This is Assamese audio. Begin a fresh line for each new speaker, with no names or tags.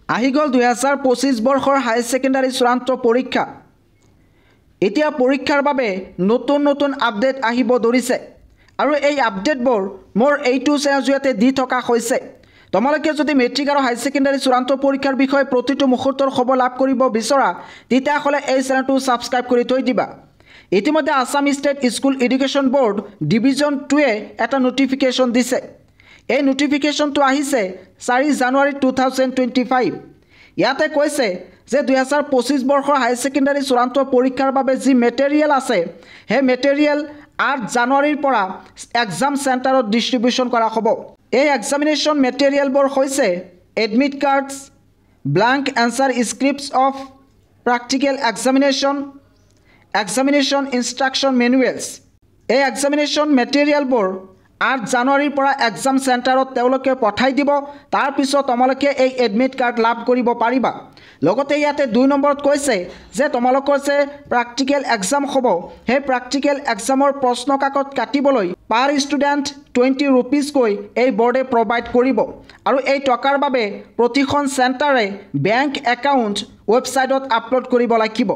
আহি গ'ল 2025 বৰ্ষৰ হাই ছেকেণ্ডাৰী চূড়ান্ত পৰীক্ষা। এতিয়া পৰীক্ষাৰ বাবে নতুন নতুন আপডেট আহিব ধৰিছে আৰু এই আপডেটবোৰ মোৰ এইটো চেনেলৰ জৰিয়তে দি থকা হৈছে। তোমালোকে যদি মেট্ৰিক আৰু হাই ছেকেণ্ডাৰী চূড়ান্ত পৰীক্ষাৰ বিষয়ে প্ৰতিটো মুহূৰ্তৰ খবৰ লাভ কৰিব বিচৰা তেতিয়াহ'লে এই চেনেলটো ছাবস্ক্ৰাইব কৰি থৈ দিবা। ইতিমধ্যে Assam state school education board division 2-এ এটা নটিফিকেশ্যন দিছে। এই নটিফিকেশ্যনটো আহিছে 4 জানুৱাৰী 2025। ইয়াতে কৈছে যে 2025 বৰ্ষৰ হাই ছেকেণ্ডাৰী চূড়ান্ত পৰীক্ষাৰ বাবে যি মেটেৰিয়েল আছে সেই মেটেৰিয়েল 8 জানুৱাৰীৰ পৰা এক্সাম চেণ্টাৰত ডিষ্ট্ৰিবিউশ্যন কৰা হ'ব। এই এক্সামিনেশ্যন মেটেৰিয়েলবোৰ হৈছে admit cards, blank answer scripts of practical examination instruction manuals. এই এক্সামিনেশ্যন মেটেৰিয়েলবোৰ 8 জানুৱাৰীৰ পৰা এক্সাম চেণ্টাৰত তেওঁলোকে পঠাই দিব। তাৰপিছত তোমালোকে এই এডমিট কাৰ্ড লাভ কৰিব পাৰিবা। লগতে ইয়াতে 2 নম্বৰত কৈছে যে তোমালোকৰ যে প্ৰেক্টিকেল এক্সাম হ'ব সেই প্ৰেক্টিকেল এক্সামৰ প্ৰশ্ন কাকত কাটিবলৈ পাৰ ষ্টুডেণ্ট 20 ৰুপিজকৈ এই বৰ্ডে প্ৰভাইড কৰিব আৰু এই টকাৰ বাবে প্ৰতিখন চেণ্টাৰে বেংক একাউণ্ট ৱেবছাইটত আপলোড কৰিব লাগিব।